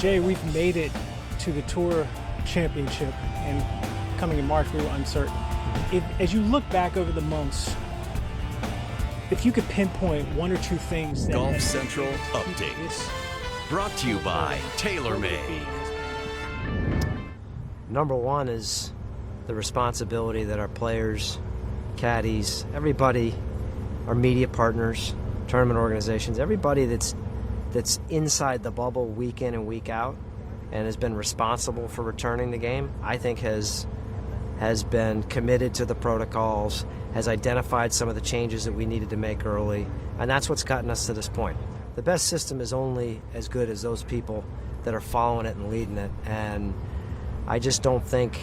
Jay, we've made it to the Tour Championship, and coming in March, we were uncertain. As you look back over the months, if you could pinpoint one or two things that Golf Central Update, brought to you by TaylorMade. Number one is the responsibility that our players, caddies, everybody, our media partners, tournament organizations, everybody that's inside the bubble week in and week out and has been responsible for returning the game, I think has been committed to the protocols, has identified some of the changes that we needed to make early, and that's what's gotten us to this point. The best system is only as good as those people that are following it and leading it, and I just don't think,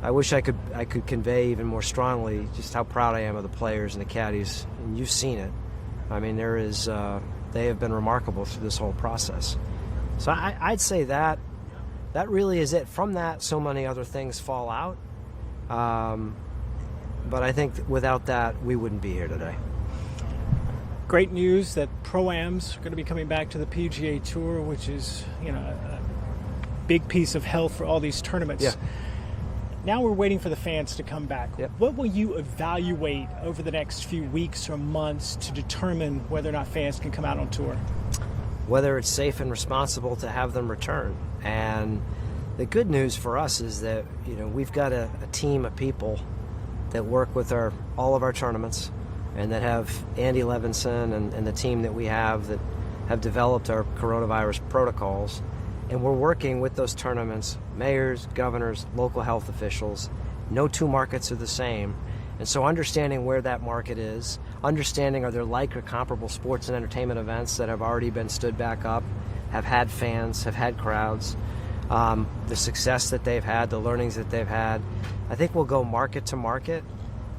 I wish I could convey even more strongly just how proud I am of the players and the caddies, and you've seen it. I mean, they have been remarkable through this whole process. So I'd say that really is it. From that, so many other things fall out. But I think without that, we wouldn't be here today. Great news that Pro-Ams are going to be coming back to the PGA Tour, which is, a big piece of health for all these tournaments. Yeah. Now we're waiting for the fans to come back. Yep. What will you evaluate over the next few weeks or months to determine whether or not fans can come out on tour? Whether it's safe and responsible to have them return. And the good news for us is that we've got a team of people that work with all of our tournaments, and that have Andy Levinson and the team that we have that have developed our coronavirus protocols. And we're working with those tournaments, mayors, governors, local health officials. No two markets are the same. And so understanding where that market is, understanding are there like or comparable sports and entertainment events that have already been stood back up, have had fans, have had crowds, the success that they've had, the learnings that they've had. I think we'll go market to market.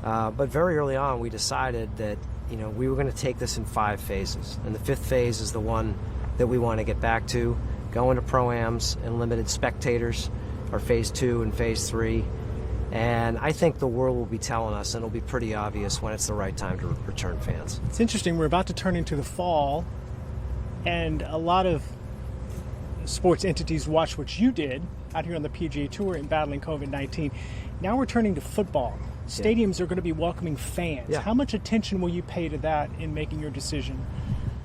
But very early on, we decided that we were going to take this in 5 phases. And the 5th phase is the one that we want to get back to. Going to Pro-Ams and limited spectators are phase 2 and phase 3. And I think the world will be telling us, and it'll be pretty obvious when it's the right time to return fans. It's interesting, we're about to turn into the fall, and a lot of sports entities watch what you did out here on the PGA Tour in battling COVID-19. Now we're turning to football. Stadiums are going to be welcoming fans. Yeah. How much attention will you pay to that in making your decision?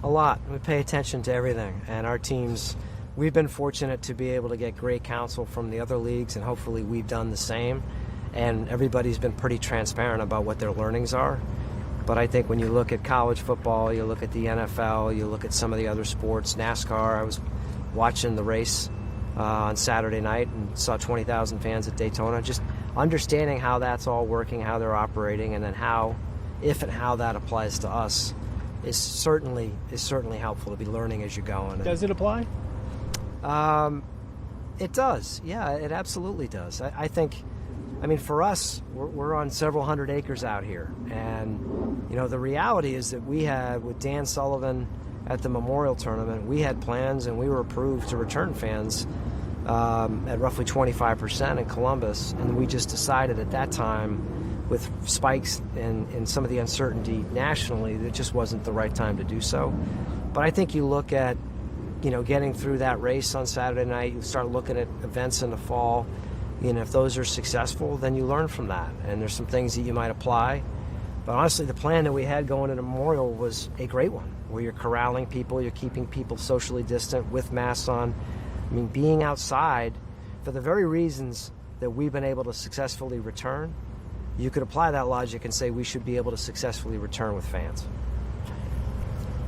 A lot. We pay attention to everything, and our teams, we've been fortunate to be able to get great counsel from the other leagues, and hopefully we've done the same. And everybody's been pretty transparent about what their learnings are. But I think when you look at college football, you look at the NFL, you look at some of the other sports, NASCAR. I was watching the race on Saturday night and saw 20,000 fans at Daytona. Just understanding how that's all working, how they're operating, and then how that applies to us is certainly helpful to be learning as you're going. Does it apply? It does. Yeah, it absolutely does. I think, for us, we're on several hundred acres out here. And, the reality is that we had, with Dan Sullivan at the Memorial Tournament, we had plans and we were approved to return fans at roughly 25% in Columbus. And we just decided at that time, with spikes in some of the uncertainty nationally, that it just wasn't the right time to do so. But I think you look at, getting through that race on Saturday night, you start looking at events in the fall. If those are successful, then you learn from that. And there's some things that you might apply. But honestly, the plan that we had going into Memorial was a great one, where you're corralling people, you're keeping people socially distant with masks on. Being outside, for the very reasons that we've been able to successfully return, you could apply that logic and say we should be able to successfully return with fans.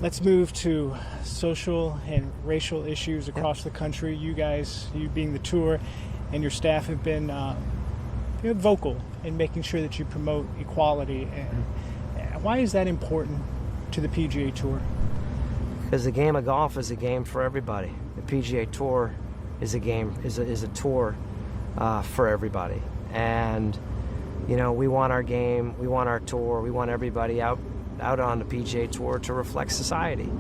Let's move to social and racial issues across the country. You guys, you being the tour, and your staff have been vocal in making sure that you promote equality. And why is that important to the PGA Tour? Because the game of golf is a game for everybody. The PGA Tour is a tour for everybody. And we want our game, we want our tour, we want everybody out on the PGA Tour to reflect society.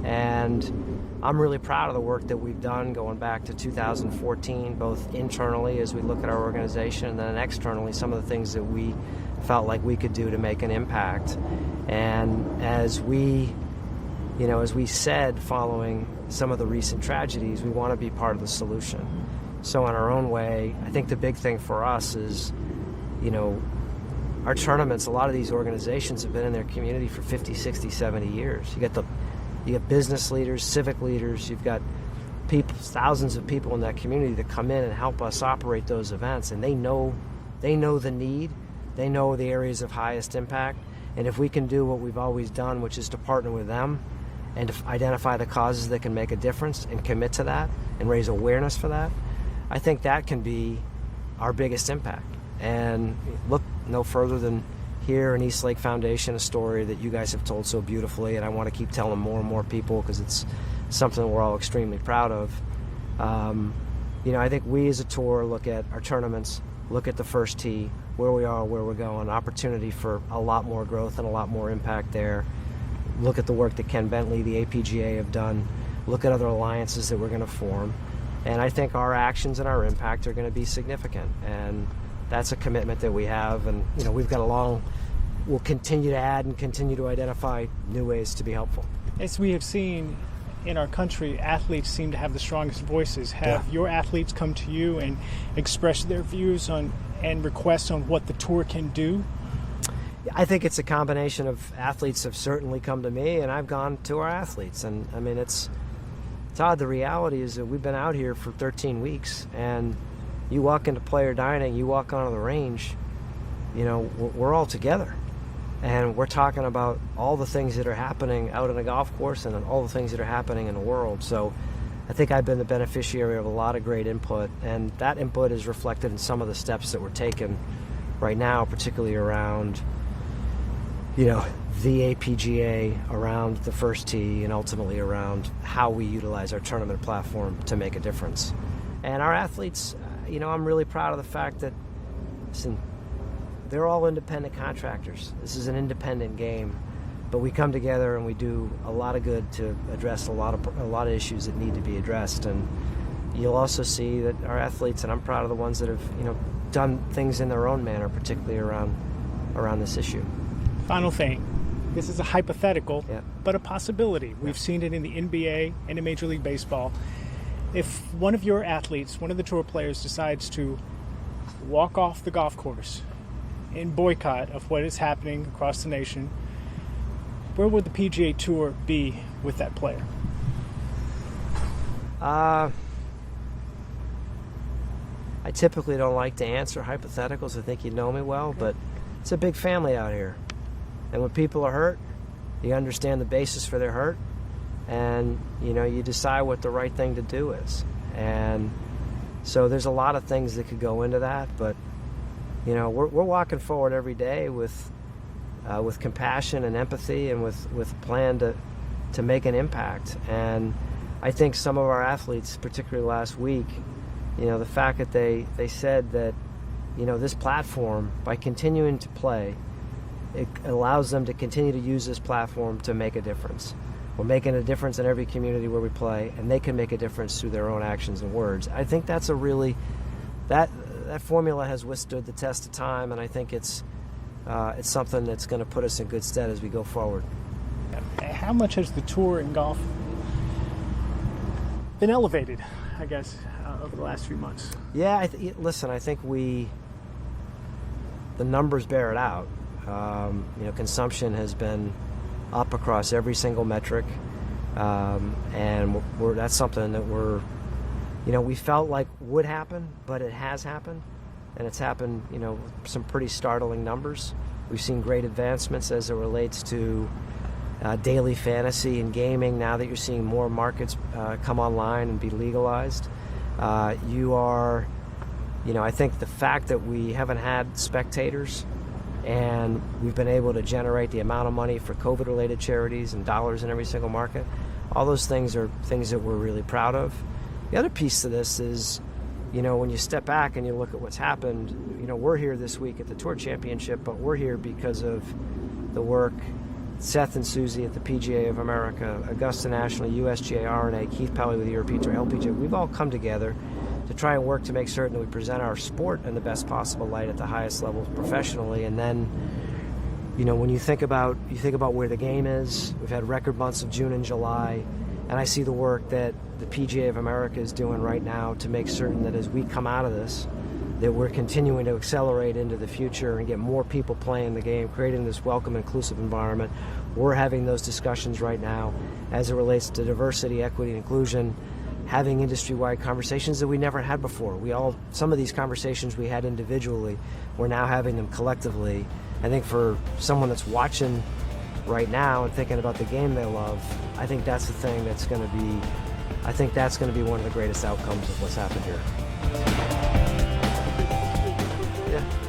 And I'm really proud of the work that we've done going back to 2014, both internally as we look at our organization, and then externally some of the things that we felt like we could do to make an impact. And as we said following some of the recent tragedies, we want to be part of the solution. So in our own way, I think the big thing for us is, our tournaments, a lot of these organizations have been in their community for 50, 60, 70 years. You got business leaders, civic leaders, you've got people, thousands of people in that community that come in and help us operate those events, and they know the need, they know the areas of highest impact, and if we can do what we've always done, which is to partner with them and to identify the causes that can make a difference and commit to that and raise awareness for that, I think that can be our biggest impact. And look no further than here in East Lake Foundation, a story that you guys have told so beautifully, and I want to keep telling more and more people because it's something we're all extremely proud of. I think we as a tour look at our tournaments, look at the first tee, where we are, where we're going, opportunity for a lot more growth and a lot more impact there. Look at the work that Ken Bentley, the APGA have done, look at other alliances that we're going to form, and I think our actions and our impact are going to be significant, and that's a commitment that we have, and we've got we'll continue to add and continue to identify new ways to be helpful. As we have seen in our country, athletes seem to have the strongest voices. Have your athletes come to you and express their views on and requests on what the tour can do? I think it's a combination of athletes have certainly come to me, and I've gone to our athletes. And I mean, it's odd. The reality is that we've been out here for 13 weeks, and you walk into player dining, you walk onto the range, we're all together. And we're talking about all the things that are happening out on a golf course and all the things that are happening in the world. So I think I've been the beneficiary of a lot of great input, and that input is reflected in some of the steps that we're taking right now, particularly around, the APGA, around the first tee, and ultimately around how we utilize our tournament platform to make a difference. And our athletes, I'm really proud of the fact that, listen, they're all independent contractors. This is an independent game, but we come together and we do a lot of good to address a lot of issues that need to be addressed. And you'll also see that our athletes, and I'm proud of the ones that have done things in their own manner, particularly around this issue. Final thing, this is a hypothetical, but a possibility. We've seen it in the NBA and in Major League Baseball. If one of your athletes, one of the tour players, decides to walk off the golf course in boycott of what is happening across the nation, where would the PGA Tour be with that player? I typically don't like to answer hypotheticals. I think you know me well, but it's a big family out here. And when people are hurt, you understand the basis for their hurt, and you decide what the right thing to do is. And so there's a lot of things that could go into that, but we're walking forward every day with compassion and empathy, and with a plan to make an impact. And I think some of our athletes, particularly last week, the fact that they said that this platform, by continuing to play, it allows them to continue to use this platform to make a difference. We're making a difference in every community where we play, and they can make a difference through their own actions and words. I think that's that formula has withstood the test of time, and I think it's something that's going to put us in good stead as we go forward. How much has the tour in golf been elevated, I guess, over the last few months? Yeah, listen, I think the numbers bear it out. Consumption has been up across every single metric, and that's something that we felt like would happen, but it has happened, and it's happened, some pretty startling numbers. We've seen great advancements as it relates to daily fantasy and gaming. Now that you're seeing more markets come online and be legalized, I think the fact that we haven't had spectators, and we've been able to generate the amount of money for COVID-related charities and dollars in every single market, all those things are things that we're really proud of. The other piece to this is, when you step back and you look at what's happened, we're here this week at the Tour Championship, but we're here because of the work Seth and Susie at the PGA of America, Augusta National, USGA, RNA, Keith Pelley with the European Tour, LPGA. We've all come together to try and work to make certain that we present our sport in the best possible light at the highest level professionally. And then, when you think about where the game is, we've had record months of June and July. And I see the work that the PGA of America is doing right now to make certain that as we come out of this, that we're continuing to accelerate into the future and get more people playing the game, creating this welcome, inclusive environment. We're having those discussions right now as it relates to diversity, equity, and inclusion, having industry-wide conversations that we never had before. Some of these conversations we had individually, we're now having them collectively. I think for someone that's watching right now and thinking about the game they love, I think that's the thing that's going to be, I think that's going to be one of the greatest outcomes of what's happened here. Yeah.